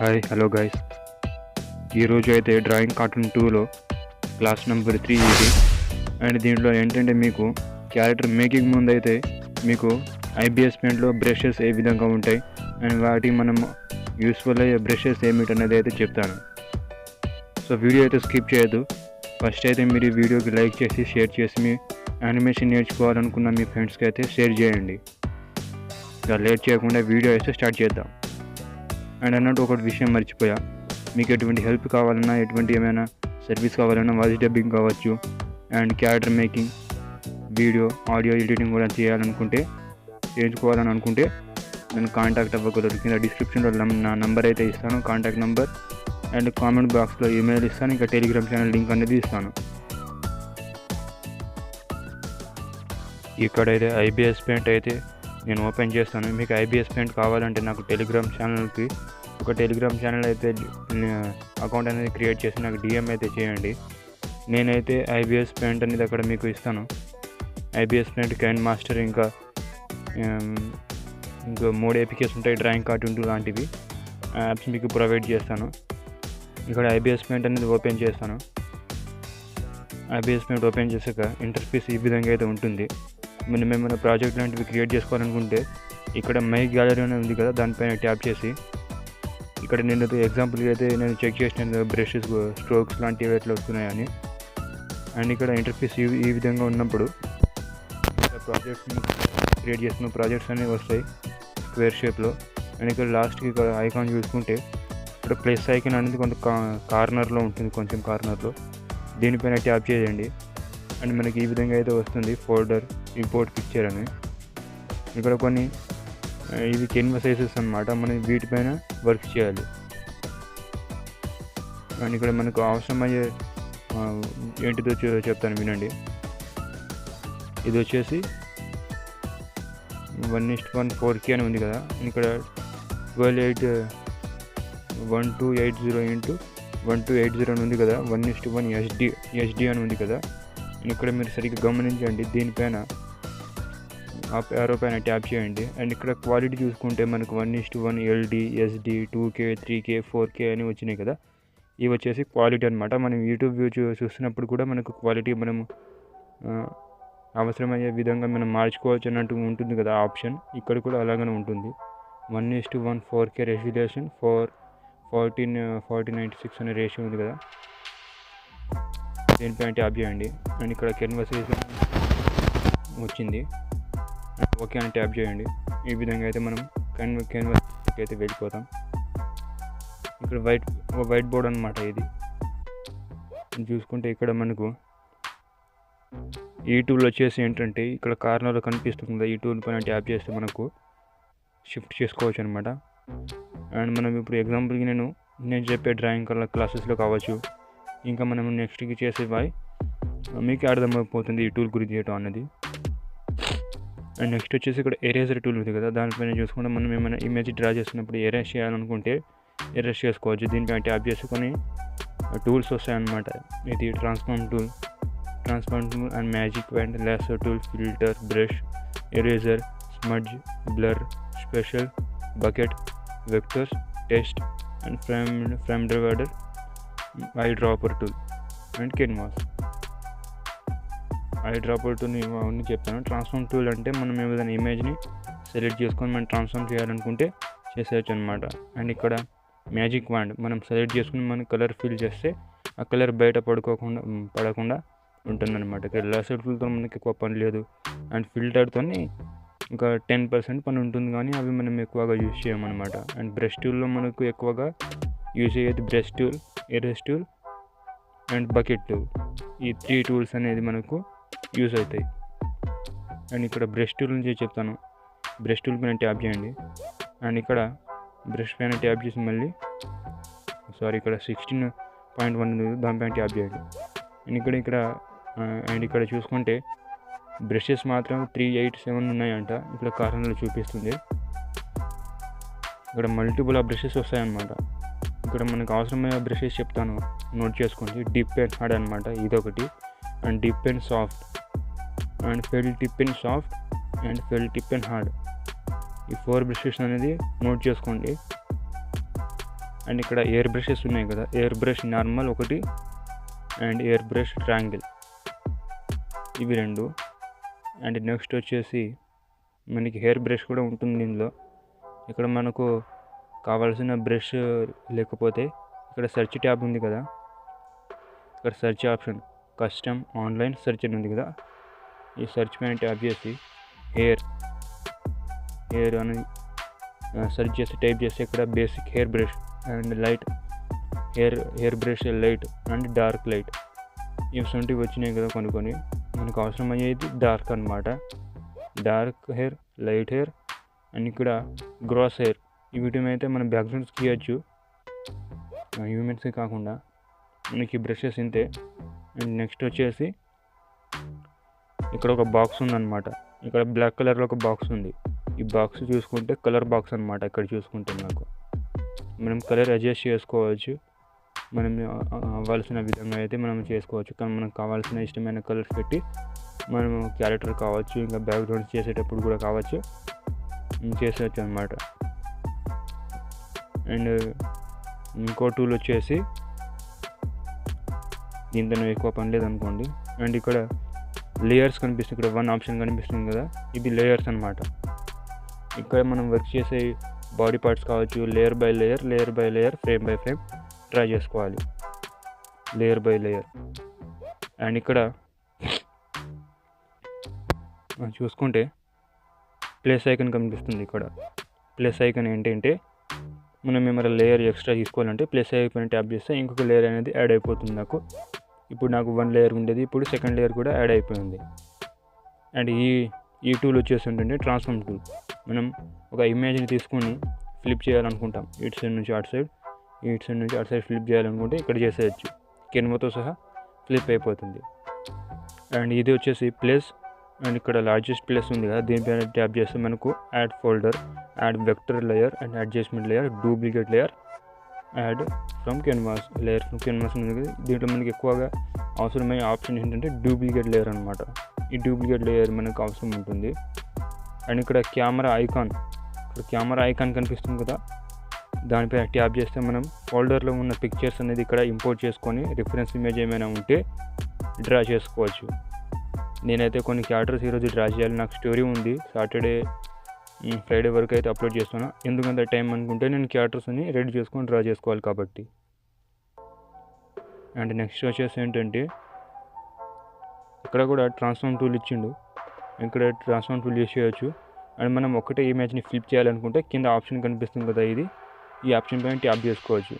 Hi hello guys. ఈరోజు అయితే drawing cartoon 2లో క్లాస్ నెంబర్ 3 ఇది. అండ్ దీంట్లో ఏంటంటే మీకు క్యారెక్టర్ మేకింగ్ ముందు అయితే మీకు ఐబిఎస్ పెయింట్లో బ్రషెస్ ఏ విధంగా ఉంటాయి అండ్ వాటి మనం యూస్ఫుల్ అయ్యే బ్రషెస్ ఏమిటి అనేది అయితే చెప్తాను. సో వీడియో అయితే స్కిప్ చేయొద్దు. ఫస్ట్ అయితే మీరు ఈ వీడియోకి లైక్ చేసి షేర్ చేసి మీ యానిమేషన్ నేర్చుకోవాలనుకున్న మీ ఫ్రెండ్స్కి అయితే షేర్ చేయండి. ఇక లేట్ చేయకుండా వీడియో అయితే స్టార్ట్ చేద్దాం. అండ్ అన్నట్టు ఒకటి విషయం మర్చిపోయా, మీకు ఎటువంటి హెల్ప్ కావాలన్నా ఎటువంటి ఏమైనా సర్వీస్ కావాలన్నా వాయిస్ డబ్బింగ్ కావచ్చు and character making, video audio editing కూడా చేయించుకోవాలని అనుకుంటే నన్ను కాంటాక్ట్ అవ్వగలరు. కింద డిస్క్రిప్షన్లో నా నంబర్ అయితే ఇస్తాను, కాంటాక్ట్ నెంబర్, అండ్ కామెంట్ బాక్స్లో ఈమెయిల్ ఇస్తాను, ఇంకా టెలిగ్రామ్ ఛానల్ లింక్ అనేది ఇస్తాను. ఇక్కడైతే ఐబిఎస్ పెయింట్ అయితే నేను ఓపెన్ చేస్తాను. మీకు ఐబిఎస్ పెయింట్ కావాలంటే నాకు టెలిగ్రామ్ ఛానల్కి ఒక టెలిగ్రామ్ ఛానల్ అయితే అకౌంట్ అనేది క్రియేట్ చేసి నాకు డిఎం అయితే చేయండి. నేనైతే ఐబిఎస్ పెయింట్ అనేది అక్కడ మీకు ఇస్తాను. ఐబిఎస్ పెయింట్, కైన్ మాస్టర్, ఇంకా 3 ఏపీకేస్ ఉంటాయి, డ్రాయింగ్ కార్టూన్ 2 లాంటివి యాప్స్ మీకు ప్రొవైడ్ చేస్తాను. ఇక్కడ ఐబిఎస్ పెయింట్ అనేది ఓపెన్ చేస్తాను. ఐబిఎస్ పెయింట్ ఓపెన్ చేశాక ఇంటర్ఫేస్ ఈ విధంగా అయితే ఉంటుంది. మనం ఏమైనా ప్రాజెక్ట్ లాంటివి క్రియేట్ చేసుకోవాలనుకుంటే ఇక్కడ మై గ్యాలరీ అనేది ఉంది కదా, దానిపైన ట్యాప్ చేసి ఇక్కడ నేను ఎగ్జాంపుల్గా అయితే నేను చెక్ చేసిన బ్రషెస్, స్ట్రోక్స్ లాంటివి ఎట్లా వస్తున్నాయని. అండ్ ఇక్కడ ఇంటర్ఫేస్ ఈ విధంగా ఉన్నప్పుడు ప్రాజెక్ట్స్ని క్రియేట్ చేసిన ప్రాజెక్ట్స్ అనేవి వస్తాయి స్క్వేర్ షేప్లో. అండ్ ఇక్కడ లాస్ట్కి ఇక్కడ ఐకాన్ చూసుకుంటే ఇక్కడ ప్లస్ ఐకాన్ అనేది కొంత కార్నర్లో ఉంటుంది, కొంచెం కార్నర్లో. దీనిపైన ట్యాప్ చేయండి అండ్ మనకి ఈ విధంగా అయితే వస్తుంది ఫోల్డర్ ఇంపోర్ట్ పిక్చర్ అని. ఇక్కడ కొన్ని ఇవి కెన్వా సైజెస్ అన్నమాట, మనం వీటిపైన వర్క్ చేయాలి. అండ్ ఇక్కడ మనకు అవసరమయ్యే ఏంటిదో చెప్తాను వినండి. ఇది వచ్చేసి 1:1 4K అని ఉంది కదా, ఇక్కడ 1280x1280 అని ఉంది కదా, 1:1 HD అని ఉంది కదా. ఇక్కడ మీరు సరిగ్గా గమనించండి, దీనిపైన యారో పైన ట్యాప్ చేయండి. అండ్ ఇక్కడ క్వాలిటీ చూసుకుంటే మనకు 1:1 LD, SD, 2K, 3K, 4K అని వచ్చినాయి కదా. ఇవి వచ్చేసి క్వాలిటీ అనమాట. మనం యూట్యూబ్ చూస్తున్నప్పుడు కూడా మనకు క్వాలిటీ మనం అవసరమయ్యే విధంగా మనం మార్చుకోవచ్చు అన్నట్టు ఉంటుంది కదా ఆప్షన్. ఇక్కడ కూడా అలాగనే ఉంటుంది. 1:1 4K రెజల్యూషన్, 4096 అనే రేషియో ఉంది కదా, దీనిపైన ట్యాప్ చేయండి. అండ్ ఇక్కడ కెన్వాస్ వచ్చింది, ఓకే అని ట్యాప్ చేయండి. ఈ విధంగా అయితే మనం కెన్వాస్ అయితే వెళ్ళిపోతాం. ఇక్కడ వైట్ బోర్డ్ అనమాట ఇది. చూసుకుంటే ఇక్కడ మనకు ఈ టూల్ వచ్చేసి ఏంటంటే ఇక్కడ కార్నర్లో కనిపిస్తుంది కదా, ఈ టూల్ పైన ట్యాప్ చేస్తే మనకు షిఫ్ట్ చేసుకోవచ్చు అనమాట. అండ్ మనం ఇప్పుడు ఎగ్జాంపుల్కి నేను చెప్పే డ్రాయింగ్ క్లాసెస్లో కావచ్చు, ఇంకా మనం నెక్స్ట్కి చేసేవి మీకు అర్థమైపోతుంది ఈ టూల్ గురించి చేయటం అన్నది. అండ్ నెక్స్ట్ వచ్చేసి ఇక్కడ ఎరేజర్ టూల్ ఉంది కదా, దానిపైన చూసుకుంటే మనం ఏమైనా ఇమేజ్ డ్రా చేసినప్పుడు ఎరేజ్ చేయాలనుకుంటే ఎరేజ్ చేసుకోవచ్చు. దీనిపైన ట్యాప్ చేసుకొని టూల్స్ వస్తాయన్నమాట. ఇది transform tool and magic and lasso tool, filter, brush, eraser, smudge, blur, special, bucket, vectors, test and frame divider, I dropper tool and canvas. I dropper tool అవన్నీ చెప్తాను. Transform tool అంటే మనం ఏదైనా ఇమేజ్ని select చేసుకొని మనం ట్రాన్స్ఫార్మ్ చేయాలనుకుంటే చేసేయచ్చు అనమాట. అండ్ ఇక్కడ మ్యాజిక్ వాండ్ మనం సెలెక్ట్ చేసుకుని మనం కలర్ ఫిల్ చేస్తే ఆ కలర్ బయట పడకుండా ఉంటుందన్నమాట. ఇక్కడ లాసో టూల్తో మనకి ఎక్కువ పని లేదు. అండ్ ఫిల్టర్తో ఇంకా 10% పని ఉంటుంది, కానీ అవి మనం ఎక్కువగా యూజ్ చేయమన్నమాట. అండ్ బ్రష్ టూల్లో మనకు ఎక్కువగా యూజ్ అయ్యేది brush tool, erase tool and bucket tool. ఈ 3 టూల్స్ అనేది మనకు యూజ్ అవుతాయి. అండ్ ఇక్కడ బ్రష్ టూల్ నుంచి చెప్తాను. బ్రష్ టూల్ పైన ట్యాప్ చేయండి. అండ్ ఇక్కడ బ్రష్ పైన ట్యాప్ చేసి మళ్ళీ ఇక్కడ 16.1 దానిపైన ట్యాప్ చేయండి. అండ్ ఇక్కడ చూసుకుంటే బ్రషెస్ మాత్రం 387 ఉన్నాయంట, ఇక్కడ కార్నర్లో చూపిస్తుంది. ఇక్కడ మల్టిపుల్ బ్రషెస్ వస్తాయన్నమాట. ఇక్కడ మనకు అవసరమైన బ్రషెస్ చెప్తాను, నోట్ చేసుకోండి. డిప్ అండ్ హార్డ్ అనమాట ఇదొకటి, and dip and soft, and full tip and soft, and full tip and hard. ఈ 4 బ్రషెస్ అనేది నోట్ చేసుకోండి. అండ్ ఇక్కడ ఎయిర్ బ్రషెస్ ఉన్నాయి కదా, ఎయిర్ బ్రష్ నార్మల్ ఒకటి అండ్ ఎయిర్ బ్రష్ ట్రయాంగిల్, ఇవి 2. అండ్ నెక్స్ట్ వచ్చేసి మనకి హెయిర్ బ్రష్ కూడా ఉంటుంది దీనిలో. ఇక్కడ మనకు కావాల్సిన బ్రష్ లేకపోతే ఇక్కడ సెర్చ్ ట్యాబ్ ఉంది కదా, ఇక్కడ search option custom online search అని ఉంది కదా, ఈ సెర్చ్ పైన ట్యాప్ చేసి హెయిర్ అని సెర్చ్ చేసి టైప్ చేసి ఇక్కడ basic hair brush and light hair brush light and dark light ఇవి సొంటివి వచ్చినాయి కదా కొన్ని మనకు అవసరం అయ్యేది డార్క్ అనమాట. Dark hair, light hair and ఇక్కడ గ్రాస్ హెయిర్, వీటిమైతే మనం బ్యాక్గ్రౌండ్స్ గీయచ్చు హ్యూమెన్స్కి కాకుండా. మనకి బ్రషెస్ ఇంతే. అండ్ నెక్స్ట్ వచ్చేసి ఇక్కడ ఒక బాక్స్ ఉందన్నమాట, ఇక్కడ బ్లాక్ కలర్లో ఒక బాక్స్ ఉంది. ఈ బాక్స్ చూసుకుంటే కలర్ బాక్స్ అనమాట. ఇక్కడ చూసుకుంటే మనం కలర్ అడ్జస్ట్ చేసుకోవచ్చు, మనం అవ్వాల్సిన విధంగా అయితే మనం చేసుకోవచ్చు. కానీ మనకు కావాల్సిన ఇష్టమైన కలర్స్ పెట్టి మనము క్యారెక్టర్ కావచ్చు, ఇంకా బ్యాక్గ్రౌండ్స్ చేసేటప్పుడు కూడా కావచ్చు చేసేవచ్చు అనమాట. అండ్ ఇంకో టూల్ వచ్చేసి దీంతో ఎక్కువ పని లేదనుకోండి. అండ్ ఇక్కడ లేయర్స్ కనిపిస్తుంది, ఇక్కడ 1 ఆప్షన్ కనిపిస్తుంది కదా, ఇది లేయర్స్ అనమాట. ఇక్కడ మనం వర్క్ చేసే బాడీ పార్ట్స్ కావచ్చు, layer by layer frame by frame draw చేసుకోవాలి, లేయర్ బై లేయర్. అండ్ ఇక్కడ చూసుకుంటే ప్లస్ ఐకన్ కనిపిస్తుంది. ఇక్కడ ప్లస్ ఐకన్ ఏంటంటే మనం ఏమైనా లేయర్ ఎక్స్ట్రా తీసుకోవాలంటే ప్లస్ ఐకన్ ట్యాప్ చేస్తే ఇంకొక లేయర్ అనేది యాడ్ అయిపోతుంది. ఇప్పుడు నాకు 1 లేయర్ ఉండేది, ఇప్పుడు సెకండ్ లేయర్ కూడా యాడ్ అయిపోయింది. అండ్ ఈ టూల్ వచ్చేసి ఏంటంటే ట్రాన్స్ఫార్మ్ టూల్. మనం ఒక ఇమేజ్ని తీసుకొని ఫ్లిప్ చేయాలనుకుంటాం, ఇటు సైడ్ నుంచి అటు సైడ్ ఫ్లిప్ చేయాలనుకుంటే ఇక్కడ చేసేయచ్చు, కెన్వాతో సహా ఫ్లిప్ అయిపోతుంది. అండ్ ఇది వచ్చేసి ప్లస్, అండ్ ఇక్కడ లార్జెస్ట్ ప్లస్ ఉంది కదా, దీనిపైన ట్యాప్ చేస్తే మనకు add folder, add vector layer and adjustment layer, duplicate layer, add from canvas ఉంది కదా. దీంట్లో మనకి ఎక్కువగా అవసరమయ్యే ఆప్షన్ ఏంటంటే డూప్లికేట్ లేయర్ అనమాట. ఈ డూప్లికేట్ లేయర్ మనకు అవసరం ఉంటుంది. అండ్ ఇక్కడ కెమెరా ఐకాన్ కనిపిస్తుంది కదా, దానిపైన ట్యాప్ చేస్తే మనం ఫోల్డర్లో ఉన్న పిక్చర్స్ అనేది ఇక్కడ ఇంపోర్ట్ చేసుకొని రిఫరెన్స్ ఇమేజ్ ఏమైనా ఉంటే డ్రా చేసుకోవచ్చు. నేనైతే కొన్ని క్యారెక్టర్స్ ఈరోజు డ్రా చేయాలి, నాకు స్టోరీ ఉంది, ఫ్రైడే వరకు అయితే అప్లోడ్ చేస్తున్నా. ఎందుకంత టైం అనుకుంటే నేను క్యారెక్టర్స్ని రెడీ చేసుకొని డ్రా చేసుకోవాలి కాబట్టి. అండ్ నెక్స్ట్ వచ్చేసి ఏంటంటే ఇక్కడ కూడా ట్రాన్స్ఫార్మ్ టూల్ ఇచ్చిండు, ఇక్కడ ట్రాన్స్ఫార్మ్ టూల్ యూస్ చేయొచ్చు. అండ్ మనం ఒకటే ఇమేజ్ని ఫ్లిప్ చేయాలనుకుంటే కింద ఆప్షన్ కనిపిస్తుంది కదా, ఈ ఆప్షన్ పైన ట్యాప్ చేసుకోవచ్చు.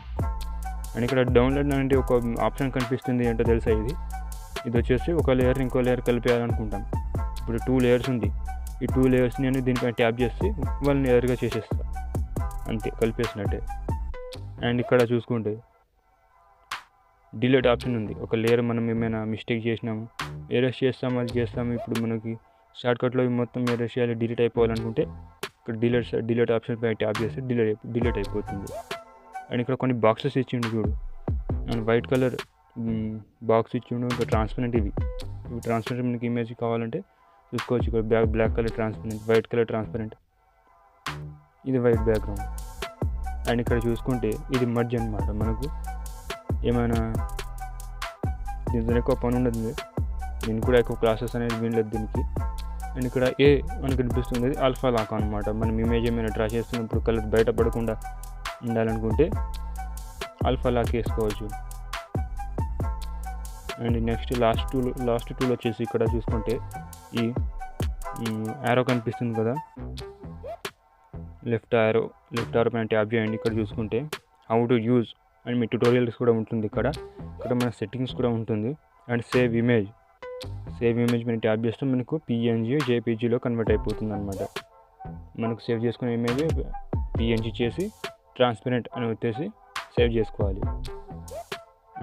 అండ్ ఇక్కడ డౌన్లోడ్ అంటే ఒక ఆప్షన్ కనిపిస్తుంది, ఏంటో తెలుసా, ఇది వచ్చేసి ఒక లేయర్ ఇంకో లేయర్ కలిపేయాలనుకుంటాం. ఇప్పుడు 2 లేయర్స్ ఉంది, ఈ 2 లేయర్స్ని నేను దీనిపైన ట్యాప్ చేసి 1 లేయర్గా చేసేస్తాను, అంతే, కలిపేసినట్టే. అండ్ ఇక్కడ చూసుకుంటే డిలీట్ ఆప్షన్ ఉంది. ఒక లేయర్ మనం ఏమైనా మిస్టేక్ చేసినాము, ఎరేస్ చేస్తాము. ఇప్పుడు మనకి షార్ట్కట్లో మొత్తం ఎరేస్ చేయాలి, డిలీట్ అయిపోవాలనుకుంటే ఇక్కడ డిలీట్ ఆప్షన్ పైన ట్యాప్ చేస్తే డిలీట్ అయిపోతుంది. అండ్ ఇక్కడ కొన్ని బాక్సెస్ ఇచ్చిండు చూడు, అండ్ వైట్ కలర్ బాక్స్ ఇచ్చిండు. ఇంకా ట్రాన్స్పరెంట్, ఇవి ట్రాన్స్పరెంట్ మనకి ఇమేజ్ కావాలంటే చూసుకోవచ్చు. ఇక్కడ black colour transparent, white colour transparent, ఇది వైట్ బ్యాక్గ్రౌండ్. అండ్ ఇక్కడ చూసుకుంటే ఇది మర్జ్ అనమాట. మనకు ఏమైనా దీంతో ఎక్కువ పని ఉండదు, దీనికి కూడా ఎక్కువ క్లాసెస్ అనేది వినలేదు దీనికి. అండ్ ఇక్కడ ఏ అని కనిపిస్తుంది, ఆల్ఫా లాక్ అనమాట. మనం ఇమేజ్ ఏమైనా డ్రా చేస్తున్నప్పుడు కలర్ బయటపడకుండా ఉండాలనుకుంటే ఆల్ఫా లాక్ వేసుకోవచ్చు. అండ్ నెక్స్ట్ లాస్ట్ టూల్ వచ్చేసి ఇక్కడ చూసుకుంటే ఈ యారో కనిపిస్తుంది కదా, లెఫ్ట్ ఆరో పైన ట్యాప్ చేయండి. ఇక్కడ చూసుకుంటే how to use and me tutorials కూడా ఉంటుంది. ఇక్కడ మన సెట్టింగ్స్ కూడా ఉంటుంది. అండ్ సేవ్ ఇమేజ్ పైన ట్యాప్ చేస్తే మనకు పిఎన్జీ జేపీజీలో కన్వర్ట్ అయిపోతుంది అనమాట. మనకు సేవ్ చేసుకునే ఇమేజ్ పిఎన్జీ చేసి ట్రాన్స్పరెంట్ అని వచ్చేసి సేవ్ చేసుకోవాలి.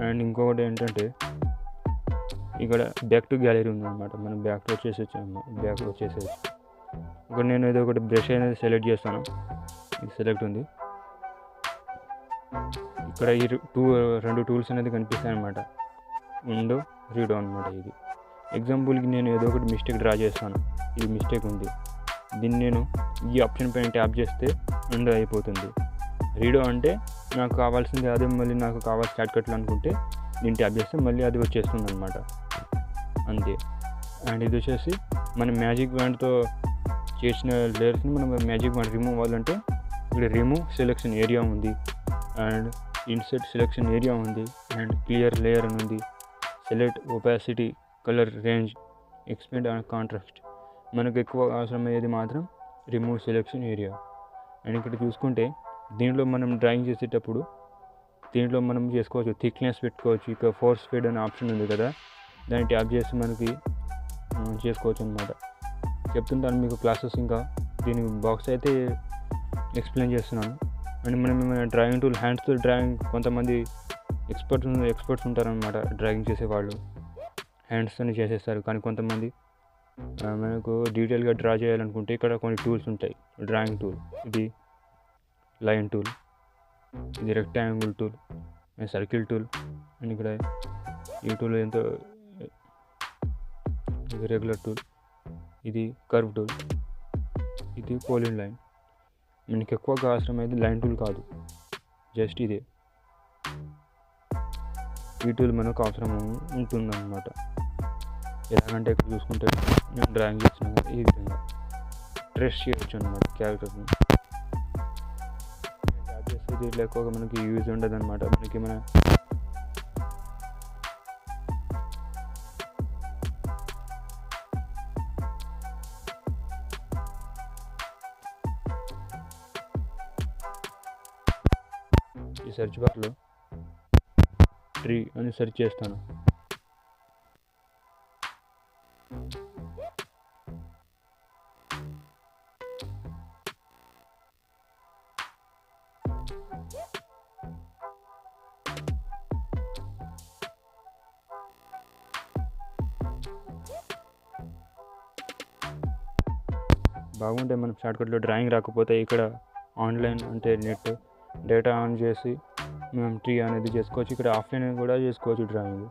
అండ్ ఇంకొకటి ఏంటంటే ఇక్కడ బ్యాక్ టు గ్యాలరీ ఉందన్నమాట. మనం బ్యాక్ వచ్చేసేసి ఇక్కడ నేను ఏదో ఒకటి బ్రష్ అనేది సెలెక్ట్ చేస్తాను, ఇది సెలెక్ట్ ఉంది. ఇక్కడ ఈ 2 టూల్స్ అనేది కనిపిస్తాయి అనమాట, విండో రీడో అనమాట. ఇది ఎగ్జాంపుల్కి నేను ఏదో ఒకటి మిస్టేక్ డ్రా చేస్తాను, ఇది మిస్టేక్ ఉంది, దీన్ని నేను ఈ ఆప్షన్ పైన ట్యాప్ చేస్తే విండో అయిపోతుంది. రీడో అంటే నాకు కావాల్సింది అదే, మళ్ళీ నాకు కావాల్సిన షార్ట్కట్లు అనుకుంటే దీన్ని ట్యాప్ చేస్తే మళ్ళీ అది వచ్చేస్తుంది అనమాట, అంతే. అండ్ ఇది వచ్చేసి మనం మ్యాజిక్ బ్యాండ్తో చేసిన లేయర్స్ని మనం మ్యాజిక్ బ్యాండ్ రిమూవ్ అవ్వాలంటే ఇక్కడ రిమూవ్ సెలెక్షన్ ఏరియా ఉంది, అండ్ ఇన్సర్ట్ సెలెక్షన్ ఏరియా ఉంది, అండ్ క్లియర్ లేయర్ అని ఉంది, select opacity, colour range, expand and contrast. మనకు ఎక్కువ అవసరమయ్యేది మాత్రం రిమూవ్ సెలెక్షన్ ఏరియా. అండ్ ఇక్కడ చూసుకుంటే దీంట్లో మనం డ్రాయింగ్ చేసేటప్పుడు దీంట్లో మనం చేసుకోవచ్చు, థిక్నెస్ పెట్టుకోవచ్చు. ఇక ఫోర్స్ ఫీడ్ అనే ఆప్షన్ ఉంది కదా, దాన్ని ట్యాప్ చేసి మనకి చేసుకోవచ్చు అనమాట. చెప్తుంటాను మీకు క్లాసెస్, ఇంకా దీని బాక్స్ అయితే ఎక్స్ప్లెయిన్ చేస్తున్నాను. అండ్ మనం డ్రాయింగ్ టూల్, హ్యాండ్స్తో డ్రాయింగ్ కొంతమంది ఎక్స్పర్ట్స్ ఉంటారనమాట, డ్రాయింగ్ చేసేవాళ్ళు హ్యాండ్స్తోనే చేసేస్తారు. కానీ కొంతమంది మనకు డీటెయిల్గా డ్రా చేయాలనుకుంటే ఇక్కడ కొన్ని టూల్స్ ఉంటాయి. డ్రాయింగ్ టూల్, ఇది లైన్ టూల్, ఇది rectangle tool, circle tool, and ఇక్కడ ఈ టూల్ ఎంతో ఇది రెగ్యులర్ టూల్, ఇది కర్వ్ టూల్, ఇది పోలిన్ లైన్. మనకి ఎక్కువగా అవసరమైతే లైన్ టూల్ కాదు, జస్ట్ ఇదే, ఈ టూల్ మనకు అవసరం ఉంటుందన్నమాట. ఎలాగంటే ఇక్కడ చూసుకుంటే నేను డ్రాయింగ్ చేసిన ఈ విధంగా ట్రేస్ చేయొచ్చు అనమాట క్యారెక్టర్ని. ట్యాప్ చేస్తే దీంట్లో ఎక్కువగా మనకి యూజ్ ఉండదు అనమాట. మనకి మన ఈ సెర్చ్ బార్లో ట్రీ అని సెర్చ్ చేస్తాను. బాగుంటే మనం షార్ట్కట్లో డ్రాయింగ్ రాకపోతే ఇక్కడ ఆన్లైన్ అంటే నెట్ డేటా ఆన్ చేసి మనం ట్రీ అనేది చేసుకోవచ్చు. ఇక్కడ ఆఫ్లైన్ కూడా చేసుకోవచ్చు డ్రాయింగ్.